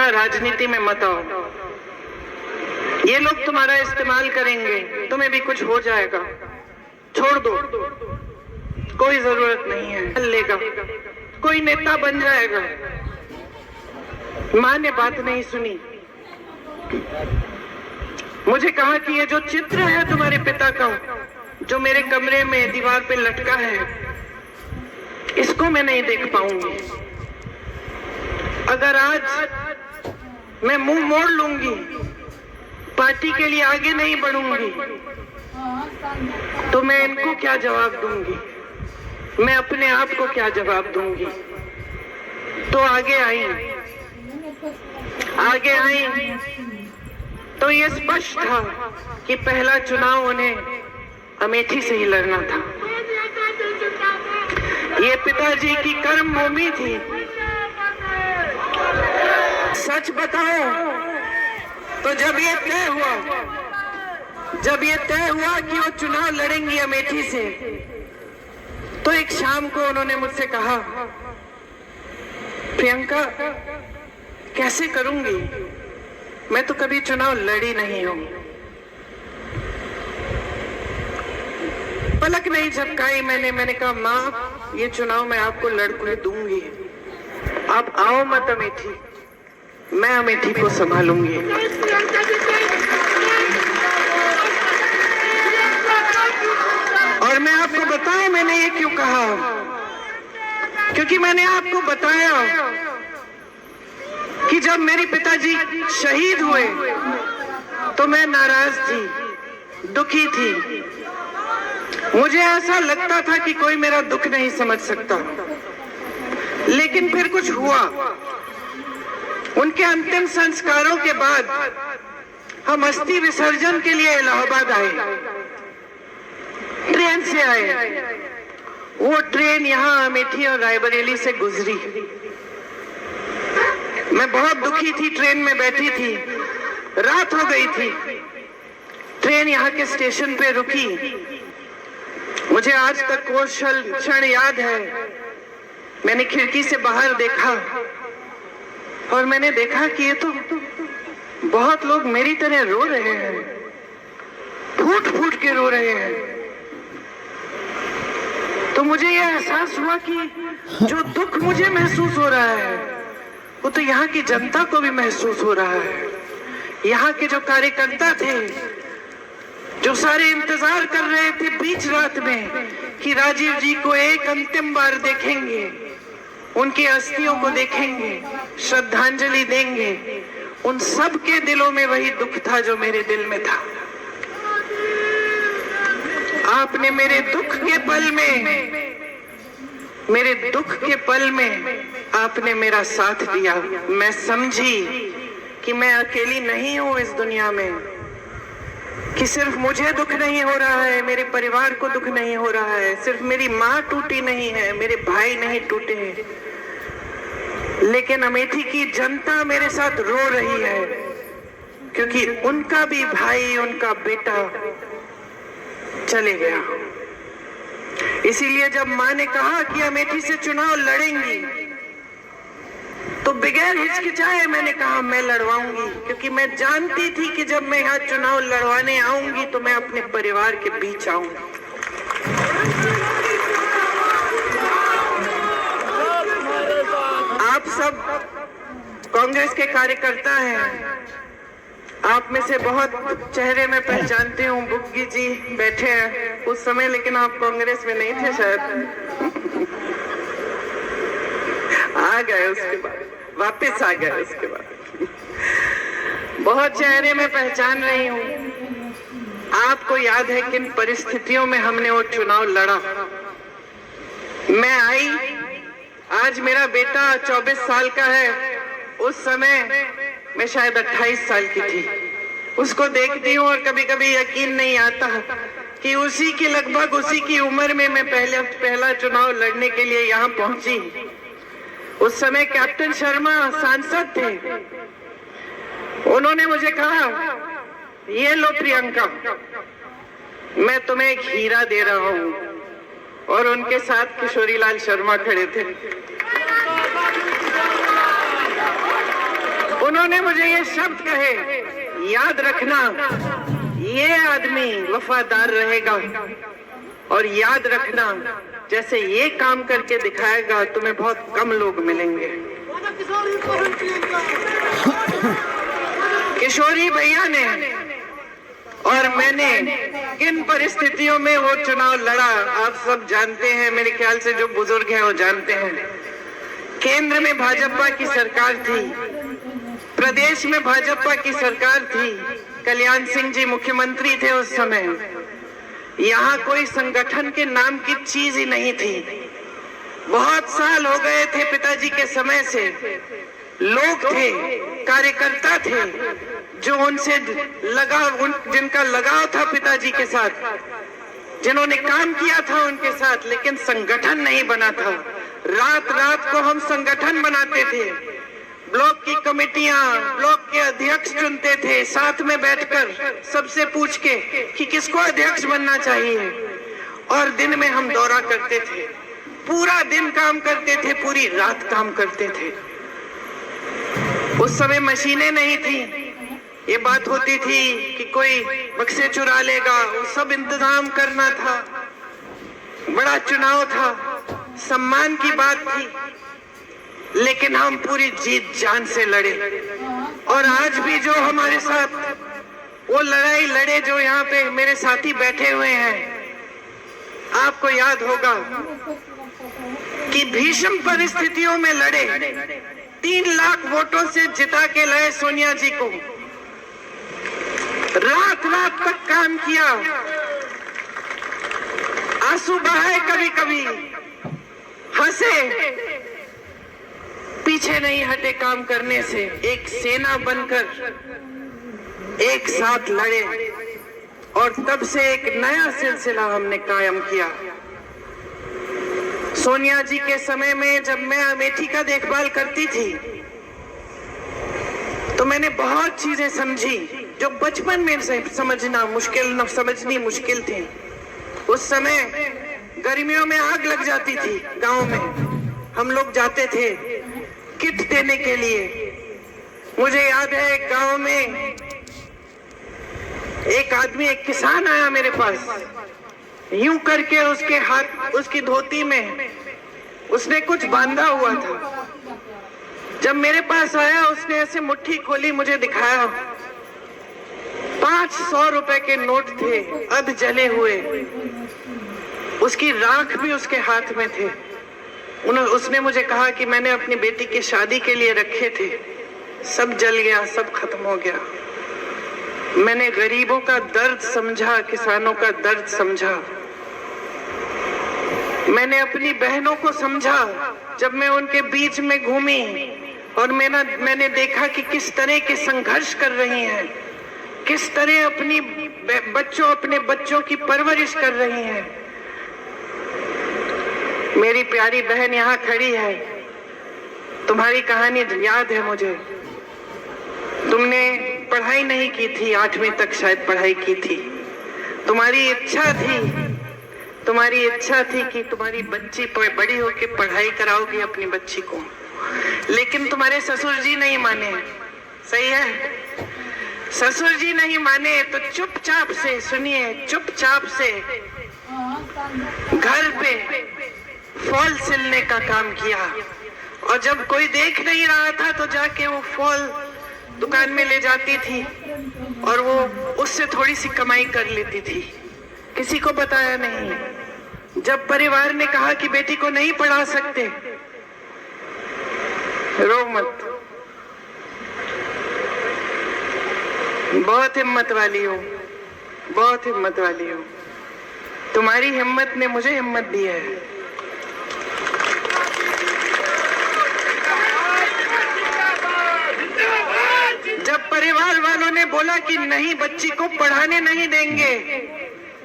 यहाँ राजनीति में मत आओ। ये लोग तुम्हारा इस्तेमाल करेंगे, तुम्हें भी कुछ हो जाएगा, छोड़ दो, कोई जरूरत नहीं है। चल लेगा, कोई नेता बन जाएगा। माँ ने बात नहीं सुनी, मुझे कहा कि ये जो चित्र है तुम्हारे पिता का, जो मेरे कमरे में दीवार पे लटका है, इसको मैं नहीं देख पाऊंगी। अगर आज मैं मुंह मोड़ लूंगी, पार्टी के लिए आगे नहीं बढ़ूंगी, तो मैं इनको क्या जवाब दूंगी, मैं अपने आप को क्या जवाब दूंगी। तो आगे आई तो ये स्पष्ट था कि पहला चुनाव उन्हें अमेठी से ही लड़ना था। ये पिताजी की कर्म भूमि थी। सच बताओ तो जब ये तय हुआ कि वो चुनाव लड़ेंगी अमेठी से, तो एक शाम को उन्होंने मुझसे कहा, प्रियंका कैसे करूंगी, मैं तो कभी चुनाव लड़ी नहीं हूं। पलक नहीं झपकाई मैंने कहा, माँ ये चुनाव मैं आपको लड़के दूंगी, आप आओ मत अमेठी, मैं अमेठी को संभालूंगी। और मैं आपको बताऊं मैंने ये क्यों कहा, क्योंकि मैंने आपको बताया कि जब मेरे पिताजी शहीद हुए तो मैं नाराज थी, दुखी थी। मुझे ऐसा लगता था कि कोई मेरा दुख नहीं समझ सकता। लेकिन फिर कुछ हुआ। उनके अंतिम संस्कारों के बाद हम अस्थि विसर्जन के लिए इलाहाबाद आए, ट्रेन से आए। वो ट्रेन यहाँ अमेठी और रायबरेली से गुजरी। मैं बहुत दुखी थी, ट्रेन में बैठी थी, रात हो गई थी। ट्रेन यहाँ के स्टेशन पे रुकी। मुझे आज तक वो क्षण याद है। मैंने खिड़की से बाहर देखा और मैंने देखा कि ये तो बहुत लोग मेरी तरह रो रहे हैं, फूट फूट के रो रहे हैं। तो मुझे ये एहसास हुआ कि जो दुख मुझे महसूस हो रहा है वो तो यहाँ की जनता को भी महसूस हो रहा है। यहाँ के जो कार्यकर्ता थे, जो सारे इंतजार कर रहे थे बीच रात में कि राजीव जी को एक अंतिम बार देखेंगे, उनकी अस्थियों को देखेंगे, श्रद्धांजलि देंगे, उन सब के दिलों में वही दुख था जो मेरे दिल में था। आपने मेरे दुख के पल में आपने मेरा साथ दिया। मैं समझी कि मैं अकेली नहीं हूं इस दुनिया में, कि सिर्फ मुझे दुख नहीं हो रहा है, मेरे परिवार को दुख नहीं हो रहा है, सिर्फ मेरी माँ टूटी नहीं है, मेरे भाई नहीं टूटे हैं, लेकिन अमेठी की जनता मेरे साथ रो रही है, क्योंकि उनका भी भाई, उनका बेटा चले गया। इसीलिए जब माँ ने कहा कि अमेठी से चुनाव लड़ेंगी, तो बगैर हिचकिचाए मैंने कहा मैं लड़वाऊंगी, क्योंकि मैं जानती थी कि जब मैं यहाँ चुनाव लड़वाने आऊंगी तो मैं अपने परिवार के बीच आऊंगी। आप सब कांग्रेस के कार्यकर्ता हैं, आप में से बहुत चेहरे में पहचानती हूँ। बुग्गी जी बैठे हैं उस समय, लेकिन आप कांग्रेस में नहीं थे शायद, आ गए उसके बाद, वापस आ गए उसके बाद। बहुत चेहरे में पहचान रही हूँ। आपको याद है किन परिस्थितियों में हमने वो चुनाव लड़ा। मैं आई, आज मेरा बेटा 24 साल का है, उस समय मैं शायद 28 साल की थी। उसको देखती हूँ और कभी कभी यकीन नहीं आता कि लगभग उसी की उम्र में मैं पहला चुनाव लड़ने के लिए यहाँ पहुंची। उस समय कैप्टन शर्मा सांसद थे। उन्होंने मुझे कहा, ये लो प्रियंका, मैं तुम्हें एक हीरा दे रहा हूँ। और उनके साथ किशोरीलाल शर्मा खड़े थे। उन्होंने उन्होंने मुझे ये शब्द कहे, याद रखना ये आदमी वफादार रहेगा, और याद रखना जैसे ये काम करके दिखाएगा तुम्हें बहुत कम लोग मिलेंगे। किशोरी भैया ने और मैंने किन परिस्थितियों में वो चुनाव लड़ा आप सब जानते हैं, मेरे ख्याल से जो बुजुर्ग हैं वो जानते हैं। केंद्र में भाजपा की सरकार थी, प्रदेश में भाजपा की सरकार थी, कल्याण सिंह जी मुख्यमंत्री थे उस समय। यहाँ कोई संगठन के नाम की चीज ही नहीं थी। बहुत साल हो गए थे पिताजी के समय से, लोग थे, कार्यकर्ता थे जो उनसे जिनका लगाव था पिताजी के साथ, जिन्होंने काम किया था उनके साथ, लेकिन संगठन नहीं बना था। रात रात को हम संगठन बनाते थे, ब्लॉक की कमेटियां, ब्लॉक के अध्यक्ष चुनते थे, साथ में बैठकर सबसे पूछ के कि किसको अध्यक्ष बनना चाहिए, और दिन में हम दौरा करते थे, पूरा दिन काम करते थे, पूरी रात काम करते थे। उस समय मशीनें नहीं थी, ये बात होती थी कि कोई बक्से चुरा लेगा, वो सब इंतजाम करना था, बड़ा चुनाव था, सम्मान की बात थी, लेकिन हम पूरी जीत जान से लड़े। और आज भी जो हमारे साथ वो लड़ाई लड़े, जो यहाँ पे मेरे साथी बैठे हुए हैं, आपको याद होगा कि भीषण परिस्थितियों में लड़े, 3 लाख वोटों से जिता के लाए सोनिया जी को, रात रात तक काम किया, आंसू बहाए, कभी कभी हंसे, पीछे नहीं हटे काम करने से, एक सेना बनकर एक साथ लड़े, और तब से एक नया सिलसिला हमने कायम किया। सोनिया जी के समय में जब मैं अमेठी का देखभाल करती थी तो मैंने बहुत चीजें समझी जो बचपन में समझनी मुश्किल थी। उस समय गर्मियों में आग लग जाती थी गांव में, हम लोग जाते थे किट देने के लिए। मुझे याद है एक गांव में एक आदमी, एक किसान आया मेरे पास, यूं करके उसके हाथ, उसकी धोती में उसने कुछ बांधा हुआ था। जब मेरे पास आया उसने ऐसे मुट्ठी खोली, मुझे दिखाया, 500 रुपए के नोट थे, अध जले हुए, उसकी राख भी उसके हाथ में थे। उसने मुझे कहा कि मैंने अपनी बेटी की शादी के लिए रखे थे, सब जल गया, सब खत्म हो गया। मैंने गरीबों का दर्द समझा, किसानों का दर्द समझा, मैंने अपनी बहनों को समझा। जब मैं उनके बीच में घूमी और मैंने देखा कि किस तरह के संघर्ष कर रही हैं, किस तरह अपने बच्चों की परवरिश कर रही हैं। मेरी प्यारी बहन यहाँ खड़ी है, तुम्हारी कहानी याद है मुझे। तुमने पढ़ाई नहीं की थी, 8वीं तक शायद पढ़ाई की थी। तुम्हारी इच्छा थी कि तुम्हारी बच्ची बड़ी होकर पढ़ाई कराओगी अपनी बच्ची को, लेकिन तुम्हारे ससुर जी नहीं माने। सही है, ससुर जी नहीं माने तो चुपचाप से, सुनिए, चुपचाप से घर पे फॉल सिलने का काम किया, और जब कोई देख नहीं रहा था तो जाके वो फॉल दुकान में ले जाती थी और वो उससे थोड़ी सी कमाई कर लेती थी, किसी को बताया नहीं। जब परिवार ने कहा कि बेटी को नहीं पढ़ा सकते, रो मत, बहुत हिम्मत वाली हो, बहुत हिम्मत वाली हो, तुम्हारी हिम्मत ने मुझे हिम्मत दी है। जब परिवार वालों ने बोला कि नहीं, बच्ची को पढ़ाने नहीं देंगे,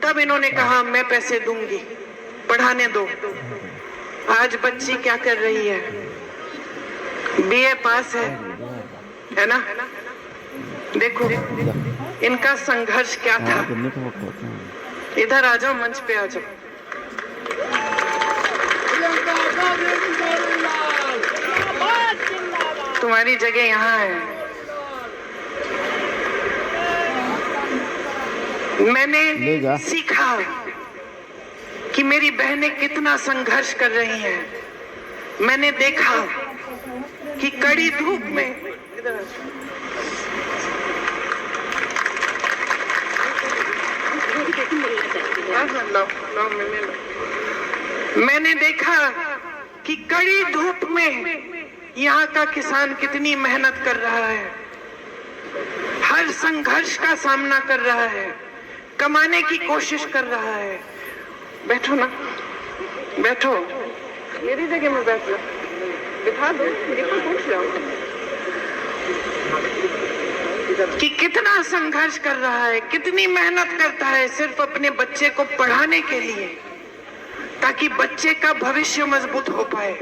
तब इन्होंने कहा मैं पैसे दूंगी, पढ़ाने दो। आज बच्ची क्या कर रही है? बीए पास है ना? देखो इनका संघर्ष क्या था। इधर आ जाओ, मंच पे आ जाओ। तुम्हारी जगह यहाँ है। मैंने सीखा कि मेरी बहनें कितना संघर्ष कर रही हैं। मैंने देखा कि कड़ी धूप में मैंने देखा कि कड़ी धूप में यहाँ का किसान कितनी मेहनत कर रहा है, हर संघर्ष का सामना कर रहा है, कमाने की कोशिश कर रहा है। बैठो ना, बैठो, मेरी जगह में बैठ लो, बिठा दो, पूछ लो कि कितना संघर्ष कर रहा है, कितनी मेहनत करता है सिर्फ अपने बच्चे को पढ़ाने के लिए, ताकि बच्चे का भविष्य मजबूत हो पाए।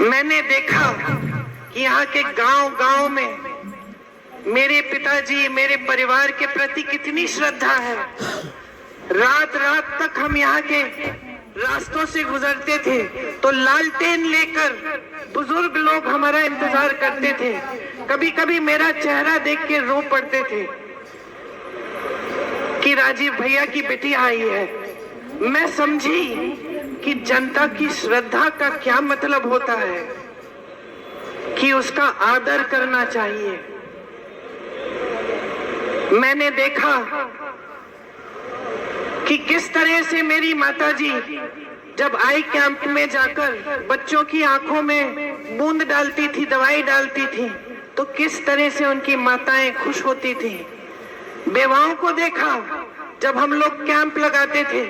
मैंने देखा कि यहाँ के गांव-गांव में मेरे पिताजी, मेरे परिवार के प्रति कितनी श्रद्धा है। रात रात तक हम यहाँ के रास्तों से गुजरते थे तो लालटेन लेकर बुजुर्ग लोग हमारा इंतजार करते थे। कभी कभी मेरा चेहरा देख के रो पड़ते थे कि राजीव भैया की बेटी आई है। मैं समझी कि जनता की श्रद्धा का क्या मतलब होता है, कि उसका आदर करना चाहिए। मैंने देखा कि किस तरह से मेरी माताजी जब आई कैंप में जाकर बच्चों की आंखों में बूंद डालती थी, दवाई डालती थी, तो किस तरह से उनकी माताएं खुश होती थी। बेवाओं को देखा जब हम लोग कैंप लगाते थे,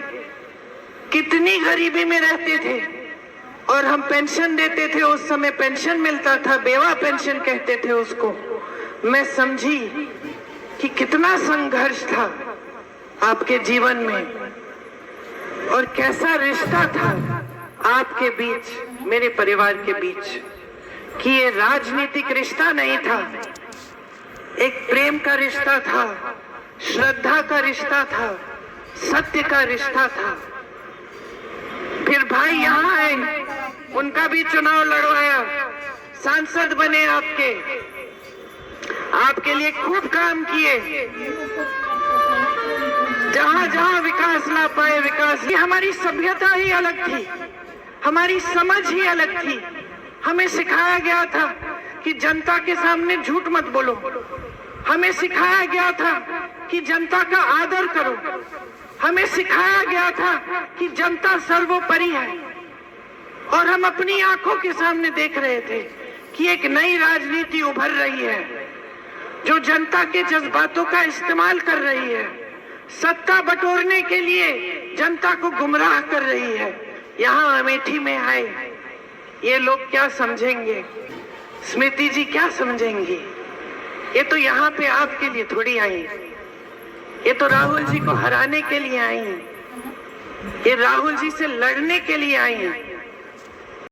कितनी गरीबी में रहते थे और हम पेंशन देते थे। उस समय पेंशन मिलता था, बेवा पेंशन कहते थे उसको। मैं समझी कि कितना संघर्ष था आपके जीवन में और कैसा रिश्ता था आपके बीच, मेरे परिवार के बीच, कि ये राजनीतिक रिश्ता नहीं था, एक प्रेम का रिश्ता था, श्रद्धा का रिश्ता था, सत्य का रिश्ता था। फिर भाई यहाँ आए, उनका भी चुनाव लड़वाया, सांसद बने, आपके लिए खूब काम किए। जहां जहां विकास ला पाए विकास। ये हमारी सभ्यता ही अलग थी, हमारी समझ ही अलग थी। हमें सिखाया गया था कि जनता के सामने झूठ मत बोलो, हमें सिखाया गया था कि जनता का आदर करो, हमें सिखाया गया था कि जनता सर्वोपरि है। और हम अपनी आंखों के सामने देख रहे थे कि एक नई राजनीति उभर रही है जो जनता के जज्बातों का इस्तेमाल कर रही है, सत्ता बटोरने के लिए जनता को गुमराह कर रही है। यहाँ अमेठी में आए ये लोग क्या समझेंगे, स्मृति जी क्या समझेंगी? ये तो यहाँ पे आपके लिए थोड़ी आई, ये तो राहुल जी को हराने के लिए आई, ये राहुल जी से लड़ने के लिए आई।